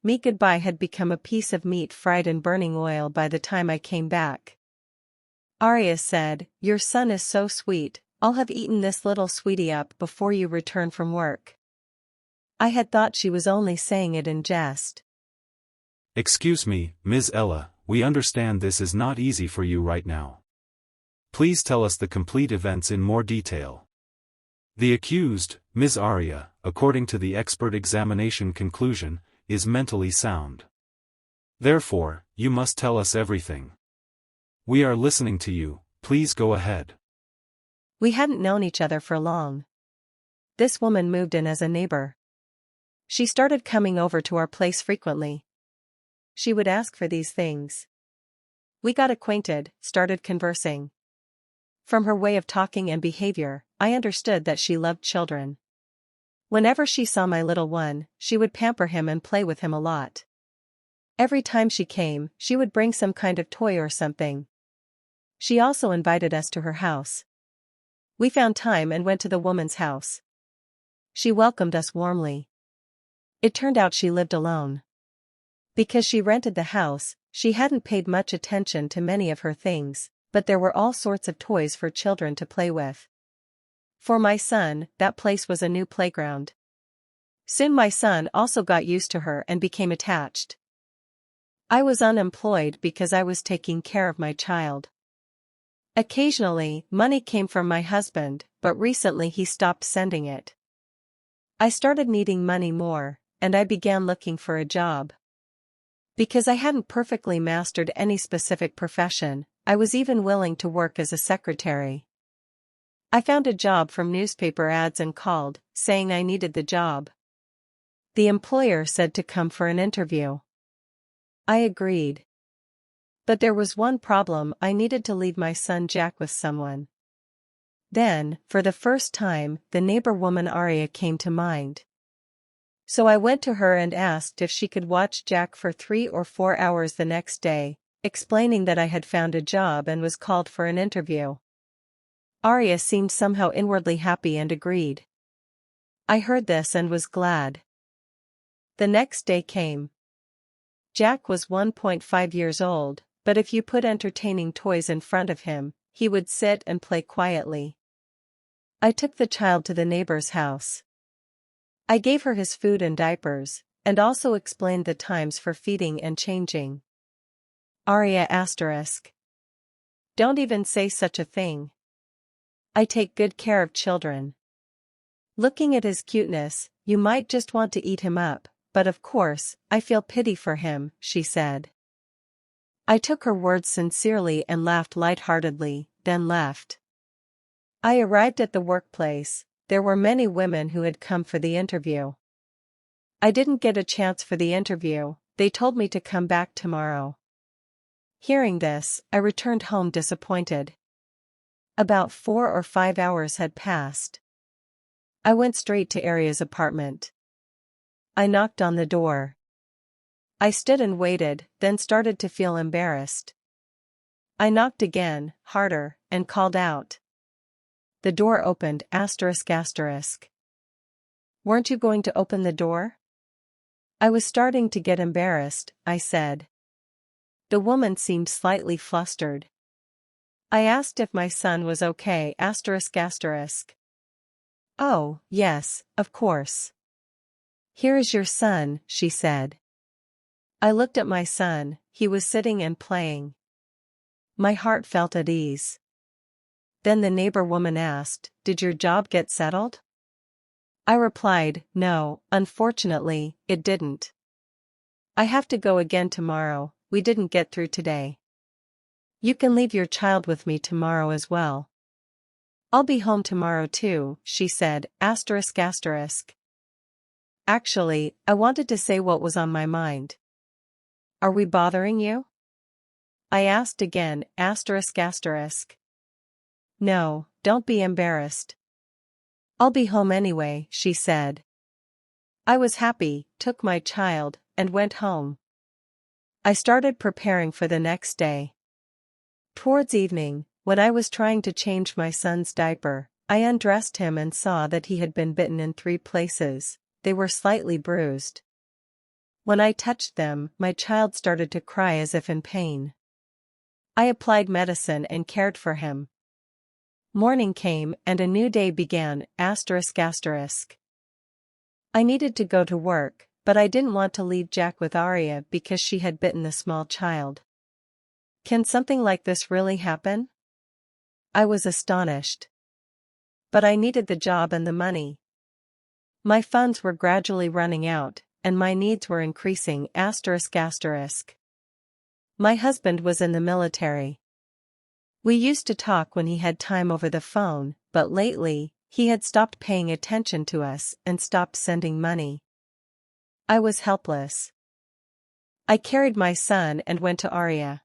me goodbye had become a piece of meat fried in burning oil by the time I came back. Arya said, "Your son is so sweet, I'll have eaten this little sweetie up before you return from work." I had thought she was only saying it in jest. Excuse me, Ms. Ella, we understand this is not easy for you right now. Please tell us the complete events in more detail. The accused, Ms. Arya, according to the expert examination conclusion, is mentally sound. Therefore, you must tell us everything. We are listening to you, please go ahead. We hadn't known each other for long. This woman moved in as a neighbor. She started coming over to our place frequently. She would ask for these things. We got acquainted, started conversing. From her way of talking and behavior, I understood that she loved children. Whenever she saw my little one, she would pamper him and play with him a lot. Every time she came, she would bring some kind of toy or something. She also invited us to her house. We found time and went to the woman's house. She welcomed us warmly. It turned out she lived alone. Because she rented the house, she hadn't paid much attention to many of her things, but there were all sorts of toys for children to play with. For my son, that place was a new playground. Soon my son also got used to her and became attached. I was unemployed because I was taking care of my child. Occasionally, money came from my husband, but recently he stopped sending it. I started needing money more, and I began looking for a job. Because I hadn't perfectly mastered any specific profession, I was even willing to work as a secretary. I found a job from newspaper ads and called, saying I needed the job. The employer said to come for an interview. I agreed. But there was one problem: I needed to leave my son Jack with someone. Then, for the first time, the neighbor woman Arya came to mind. So I went to her and asked if she could watch Jack for 3 or 4 hours the next day, explaining that I had found a job and was called for an interview. Arya seemed somehow inwardly happy and agreed. I heard this and was glad. The next day came. Jack was 1.5 years old, but if you put entertaining toys in front of him, he would sit and play quietly. I took the child to the neighbor's house. I gave her his food and diapers, and also explained the times for feeding and changing. Arya *. Don't even say such a thing. I take good care of children. Looking at his cuteness, you might just want to eat him up, but of course, I feel pity for him, she said. I took her words sincerely and laughed lightheartedly, then left. I arrived at the workplace. There were many women who had come for the interview. I didn't get a chance for the interview, they told me to come back tomorrow. Hearing this, I returned home disappointed. About 4 or 5 hours had passed. I went straight to Arya's apartment. I knocked on the door. I stood and waited, then started to feel embarrassed. I knocked again, harder, and called out. The door opened ***. Weren't you going to open the door? I was starting to get embarrassed, I said. The woman seemed slightly flustered. I asked if my son was okay ***. Oh, yes, of course. Here is your son, she said. I looked at my son, he was sitting and playing. My heart felt at ease. Then the neighbor woman asked, "Did your job get settled?" I replied, "No, unfortunately, it didn't. I have to go again tomorrow, we didn't get through today. You can leave your child with me tomorrow as well." "I'll be home tomorrow too," she said, ***. Actually, I wanted to say what was on my mind. Are we bothering you? I asked ***. No, don't be embarrassed. I'll be home anyway, she said. I was happy, took my child, and went home. I started preparing for the next day. Towards evening, when I was trying to change my son's diaper, I undressed him and saw that he had been bitten in 3 places. They were slightly bruised. When I touched them, my child started to cry as if in pain. I applied medicine and cared for him. Morning came and a new day began, asterisk asterisk. I needed to go to work, but I didn't want to leave Jack with Arya because she had bitten the small child. Can something like this really happen? I was astonished. But I needed the job and the money. My funds were gradually running out, and my needs were increasing, asterisk asterisk. My husband was in the military. We used to talk when he had time over the phone, but lately, he had stopped paying attention to us and stopped sending money. I was helpless. I carried my son and went to Arya.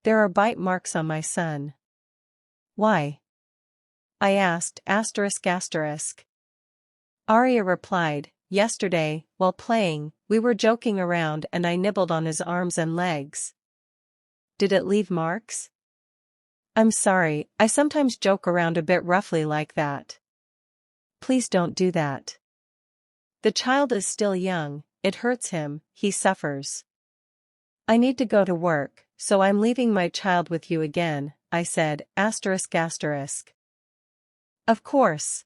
There are bite marks on my son. Why? I asked, asterisk asterisk. Arya replied, yesterday, while playing, we were joking around and I nibbled on his arms and legs. Did it leave marks? I'm sorry, I sometimes joke around a bit roughly like that. Please don't do that. The child is still young, it hurts him, he suffers. I need to go to work, so I'm leaving my child with you again, I said, asterisk asterisk. Of course.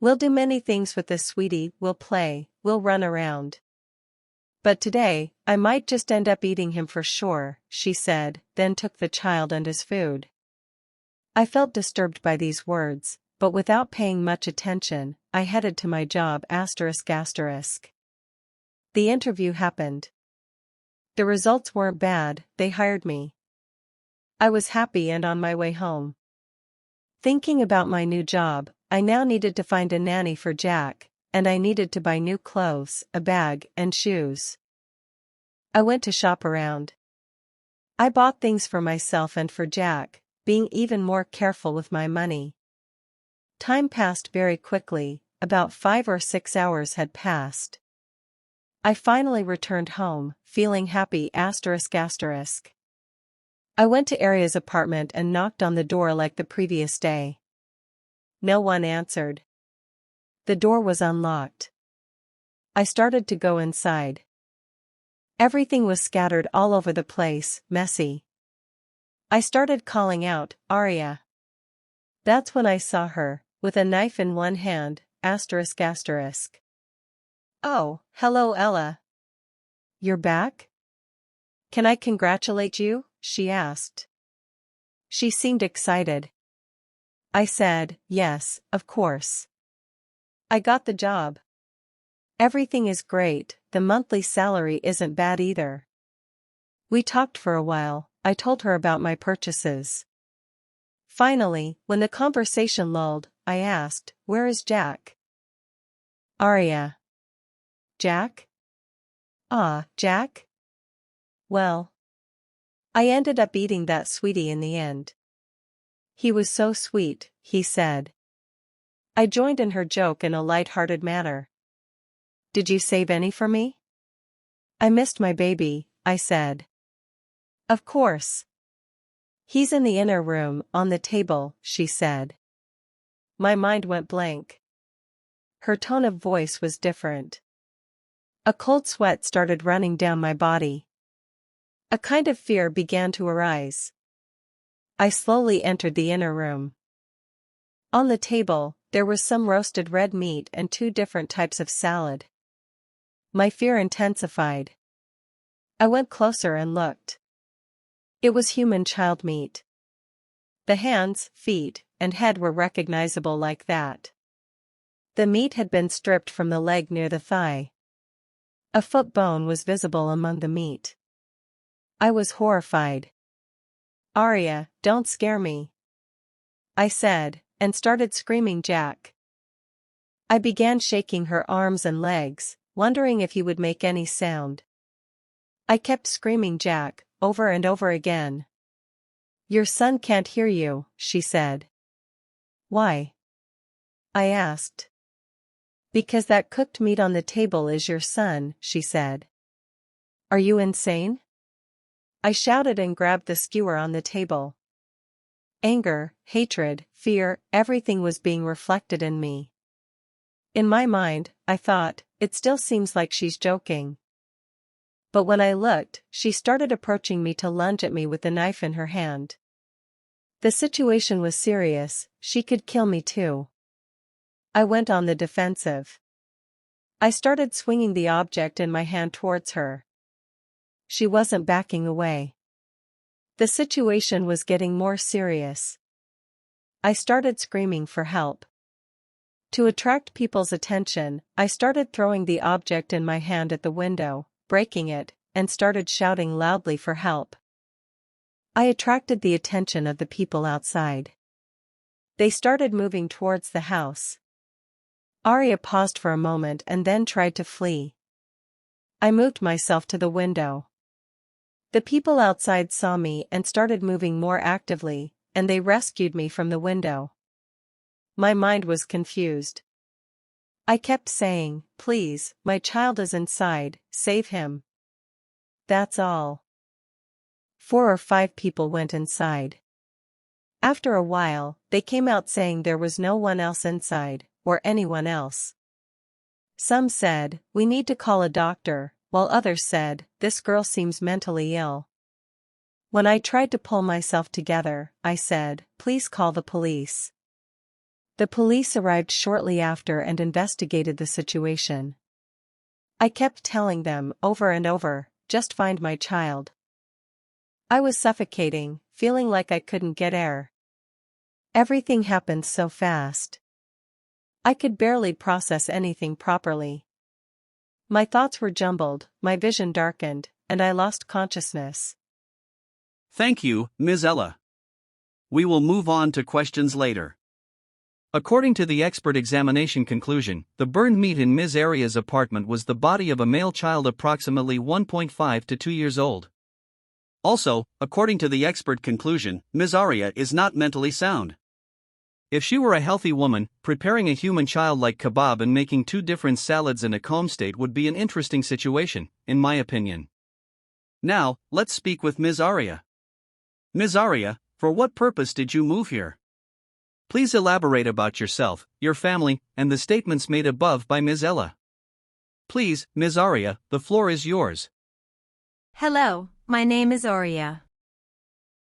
We'll do many things with this sweetie, we'll play, we'll run around. But today, I might just end up eating him for sure, she said, then took the child and his food. I felt disturbed by these words, but without paying much attention, I headed to my job, asterisk asterisk. The interview happened. The results weren't bad, they hired me. I was happy and on my way home. Thinking about my new job, I now needed to find a nanny for Jack, and I needed to buy new clothes, a bag, and shoes. I went to shop around. I bought things for myself and for Jack, being even more careful with my money. Time passed very quickly, about 5 or 6 hours had passed. I finally returned home, feeling happy, asterisk asterisk. I went to Arya's apartment and knocked on the door like the previous day. No one answered. The door was unlocked. I started to go inside. Everything was scattered all over the place, messy. I started calling out, Arya. That's when I saw her, with a knife in one hand, asterisk asterisk. Oh, hello Ella. You're back? Can I congratulate you? She asked. She seemed excited. I said, yes, of course. I got the job. Everything is great, the monthly salary isn't bad either. We talked for a while, I told her about my purchases. Finally, when the conversation lulled, I asked, where is Jack? Arya. Jack? Ah, Jack? Well. I ended up eating that sweetie in the end. He was so sweet, he said. I joined in her joke in a light-hearted manner. Did you save any for me? I missed my baby, I said. Of course. He's in the inner room, on the table, she said. My mind went blank. Her tone of voice was different. A cold sweat started running down my body. A kind of fear began to arise. I slowly entered the inner room. On the table, there was some roasted red meat and 2 different types of salad. My fear intensified. I went closer and looked. It was human child meat. The hands, feet, and head were recognizable like that. The meat had been stripped from the leg near the thigh. A foot bone was visible among the meat. I was horrified. Arya, don't scare me, I said, and started screaming Jack. I began shaking her arms and legs, wondering if he would make any sound. I kept screaming Jack, over and over again. Your son can't hear you, she said. Why? I asked. Because that cooked meat on the table is your son, she said. Are you insane? I shouted and grabbed the skewer on the table. Anger, hatred, fear, everything was being reflected in me. In my mind, I thought, it still seems like she's joking. But when I looked, she started approaching me to lunge at me with the knife in her hand. The situation was serious, she could kill me too. I went on the defensive. I started swinging the object in my hand towards her. She wasn't backing away. The situation was getting more serious. I started screaming for help. To attract people's attention, I started throwing the object in my hand at the window, breaking it, and started shouting loudly for help. I attracted the attention of the people outside. They started moving towards the house. Arya paused for a moment and then tried to flee. I moved myself to the window. The people outside saw me and started moving more actively, and they rescued me from the window. My mind was confused. I kept saying, "Please, my child is inside, save him." That's all. 4 or 5 people went inside. After a while, they came out saying there was no one else inside, or anyone else. Some said, "We need to call a doctor," while others said, "This girl seems mentally ill." When I tried to pull myself together, I said, "Please call the police." The police arrived shortly after and investigated the situation. I kept telling them, over and over, "Just find my child." I was suffocating, feeling like I couldn't get air. Everything happened so fast. I could barely process anything properly. My thoughts were jumbled, my vision darkened, and I lost consciousness. Thank you, Ms. Ella. We will move on to questions later. According to the expert examination conclusion, the burned meat in Ms. Aria's apartment was the body of a male child approximately 1.5 to 2 years old. Also, according to the expert conclusion, Ms. Aria is not mentally sound. If she were a healthy woman, preparing a human child like kebab and making 2 different salads in a coma state would be an interesting situation, in my opinion. Now, let's speak with Ms. Aria. Ms. Aria, for what purpose did you move here? Please elaborate about yourself, your family, and the statements made above by Ms. Ella. Please, Ms. Aria, the floor is yours. Hello, my name is Aurea.